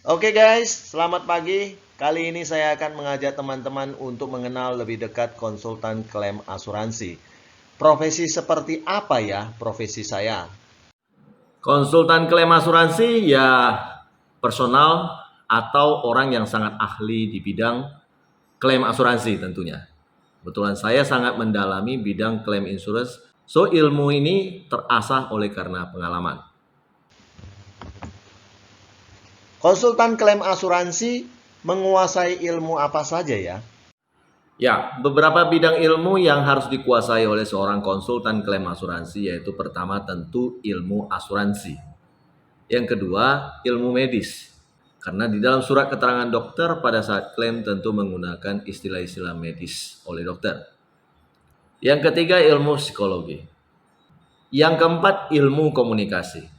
Oke guys, selamat pagi. Kali ini saya akan mengajak teman-teman untuk mengenal lebih dekat konsultan klaim asuransi. Profesi seperti apa ya profesi saya? Konsultan klaim asuransi ya personal atau orang yang sangat ahli di bidang klaim asuransi tentunya. Kebetulan saya sangat mendalami bidang klaim insurance, so ilmu ini terasah oleh karena pengalaman. Konsultan klaim asuransi menguasai ilmu apa saja ya? Ya, beberapa bidang ilmu yang harus dikuasai oleh seorang konsultan klaim asuransi yaitu pertama tentu ilmu asuransi. Yang kedua, ilmu medis. Karena di dalam surat keterangan dokter pada saat klaim tentu menggunakan istilah-istilah medis oleh dokter. Yang ketiga, ilmu psikologi. Yang keempat, ilmu komunikasi.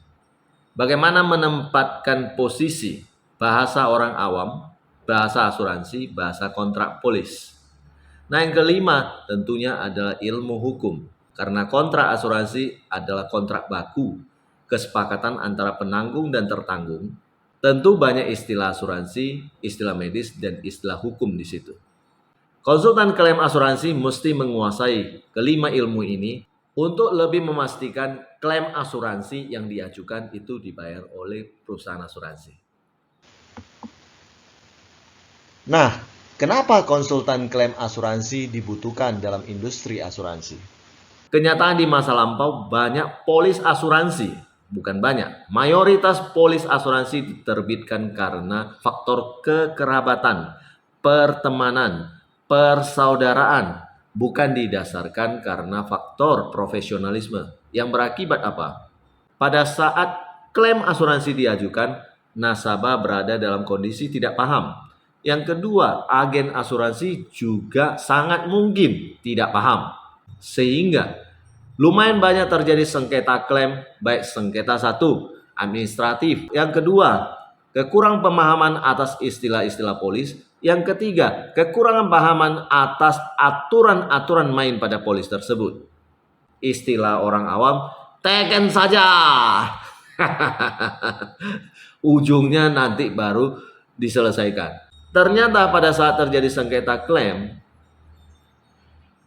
Bagaimana menempatkan posisi bahasa orang awam, bahasa asuransi, bahasa kontrak polis. Nah, yang kelima tentunya adalah ilmu hukum. Karena kontrak asuransi adalah kontrak baku, kesepakatan antara penanggung dan tertanggung. Tentu banyak istilah asuransi, istilah medis, dan istilah hukum di situ. Konsultan klaim asuransi mesti menguasai kelima ilmu ini untuk lebih memastikan klaim asuransi yang diajukan itu dibayar oleh perusahaan asuransi. Nah, kenapa konsultan klaim asuransi dibutuhkan dalam industri asuransi? Kenyataan di masa lampau banyak polis asuransi, bukan banyak, mayoritas polis asuransi diterbitkan karena faktor kekerabatan, pertemanan, persaudaraan, bukan didasarkan karena faktor profesionalisme. Yang berakibat apa? Pada saat klaim asuransi diajukan, nasabah berada dalam kondisi tidak paham. Yang kedua, agen asuransi juga sangat mungkin tidak paham. Sehingga lumayan banyak terjadi sengketa klaim, baik sengketa satu, administratif. Yang kedua, kekurang pemahaman atas istilah-istilah polis. Yang ketiga, kekurangan pahaman atas aturan-aturan main pada polis tersebut. Istilah orang awam, teken saja. Ujungnya nanti baru diselesaikan. Ternyata pada saat terjadi sengketa klaim,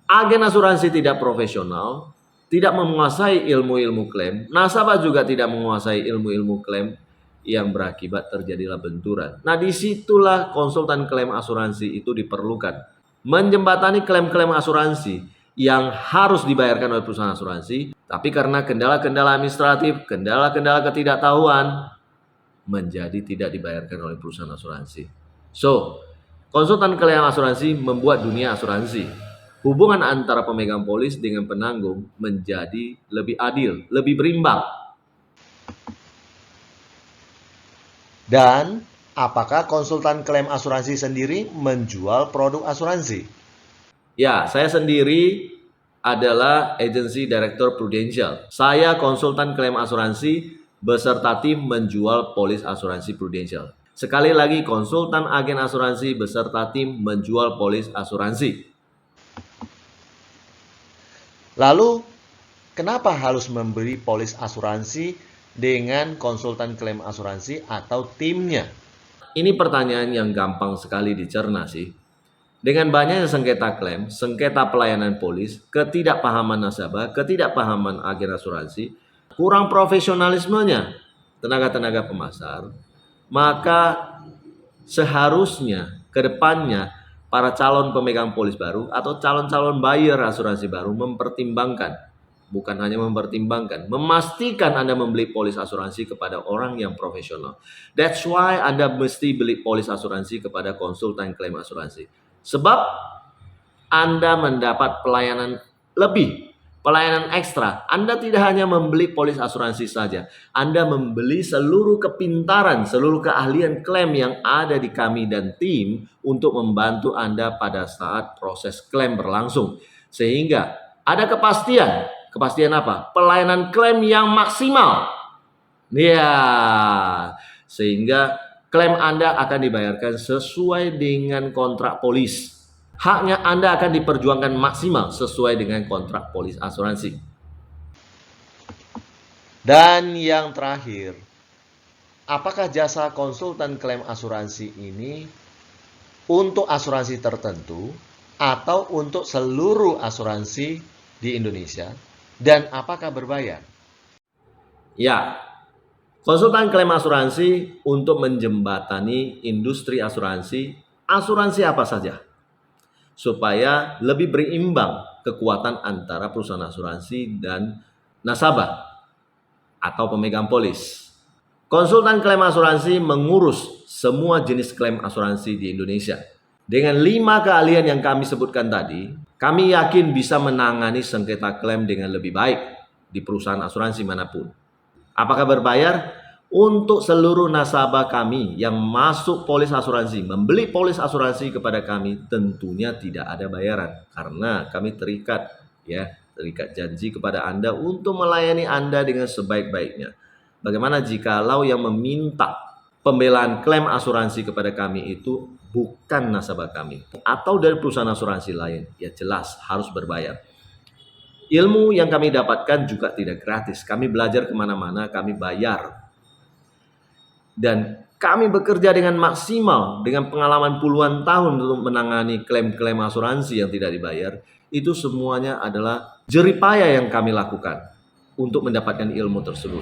agen asuransi tidak profesional, tidak menguasai ilmu-ilmu klaim, nasabah juga tidak menguasai ilmu-ilmu klaim, yang berakibat terjadilah benturan. Nah, disitulah konsultan klaim asuransi itu diperlukan. Menjembatani klaim-klaim asuransi yang harus dibayarkan oleh perusahaan asuransi, tapi karena kendala-kendala administratif, kendala-kendala ketidaktahuan, menjadi tidak dibayarkan oleh perusahaan asuransi. So, konsultan klaim asuransi membuat dunia asuransi, hubungan antara pemegang polis dengan penanggung menjadi lebih adil, lebih berimbang. Dan apakah konsultan klaim asuransi sendiri menjual produk asuransi? Ya, saya sendiri adalah agency director Prudential. Saya konsultan klaim asuransi beserta tim menjual polis asuransi Prudential. Sekali lagi, konsultan agen asuransi beserta tim menjual polis asuransi. Lalu, kenapa harus memberi polis asuransi dengan konsultan klaim asuransi atau timnya? Ini pertanyaan yang gampang sekali dicerna sih. Dengan banyaknya sengketa klaim, sengketa pelayanan polis, ketidakpahaman nasabah, ketidakpahaman agen asuransi, kurang profesionalismenya tenaga-tenaga pemasar, maka seharusnya ke depannya para calon pemegang polis baru atau calon-calon buyer asuransi baru mempertimbangkan, bukan hanya mempertimbangkan, memastikan Anda membeli polis asuransi kepada orang yang profesional. That's why Anda mesti beli polis asuransi kepada konsultan klaim asuransi. Sebab Anda mendapat pelayanan lebih, pelayanan ekstra. Anda tidak hanya membeli polis asuransi saja, Anda membeli seluruh kepintaran, seluruh keahlian klaim yang ada di kami dan tim untuk membantu Anda pada saat proses klaim berlangsung. Sehingga ada kepastian. Kepastian apa? Pelayanan klaim yang maksimal. Ya, sehingga klaim Anda akan dibayarkan sesuai dengan kontrak polis. Haknya Anda akan diperjuangkan maksimal sesuai dengan kontrak polis asuransi. Dan yang terakhir, apakah jasa konsultan klaim asuransi ini untuk asuransi tertentu atau untuk seluruh asuransi di Indonesia, dan apakah berbayar? Ya, konsultan klaim asuransi untuk menjembatani industri asuransi, asuransi apa saja, supaya lebih berimbang kekuatan antara perusahaan asuransi dan nasabah atau pemegang polis. Konsultan klaim asuransi mengurus semua jenis klaim asuransi di Indonesia. Dengan 5 keahlian yang kami sebutkan tadi, kami yakin bisa menangani sengketa klaim dengan lebih baik di perusahaan asuransi manapun. Apakah berbayar? Untuk seluruh nasabah kami yang masuk polis asuransi, membeli polis asuransi kepada kami, tentunya tidak ada bayaran karena kami terikat janji kepada Anda untuk melayani Anda dengan sebaik-baiknya. Bagaimana jikalau yang meminta pembelaan klaim asuransi kepada kami itu bukan nasabah kami atau dari perusahaan asuransi lain? Ya jelas harus berbayar. Ilmu yang kami dapatkan juga tidak gratis. Kami belajar kemana-mana, kami bayar. Dan kami bekerja dengan maksimal, dengan pengalaman puluhan tahun untuk menangani klaim-klaim asuransi yang tidak dibayar. Itu semuanya adalah jeripaya yang kami lakukan untuk mendapatkan ilmu tersebut.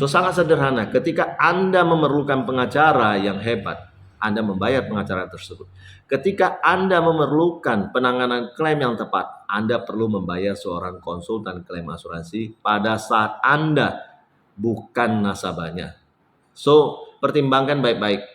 So sangat sederhana, ketika Anda memerlukan pengacara yang hebat, Anda membayar pengacara tersebut. Ketika Anda memerlukan penanganan klaim yang tepat, Anda perlu membayar seorang konsultan klaim asuransi pada saat Anda bukan nasabahnya. So, pertimbangkan baik-baik.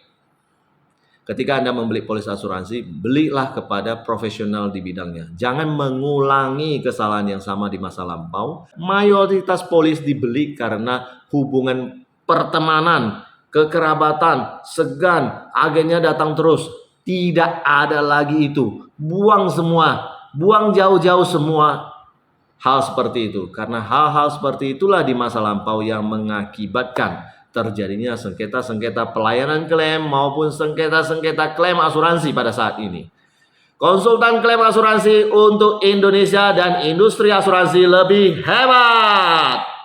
Ketika Anda membeli polis asuransi, belilah kepada profesional di bidangnya. Jangan mengulangi kesalahan yang sama di masa lampau. Mayoritas polis dibeli karena hubungan pertemanan, kekerabatan, segan, agennya datang terus. Tidak ada lagi itu. Buang semua, buang jauh-jauh semua hal seperti itu. Karena hal-hal seperti itulah di masa lampau yang mengakibatkan terjadinya sengketa-sengketa pelayanan klaim maupun sengketa-sengketa klaim asuransi pada saat ini. Konsultan klaim asuransi untuk Indonesia dan industri asuransi lebih hebat.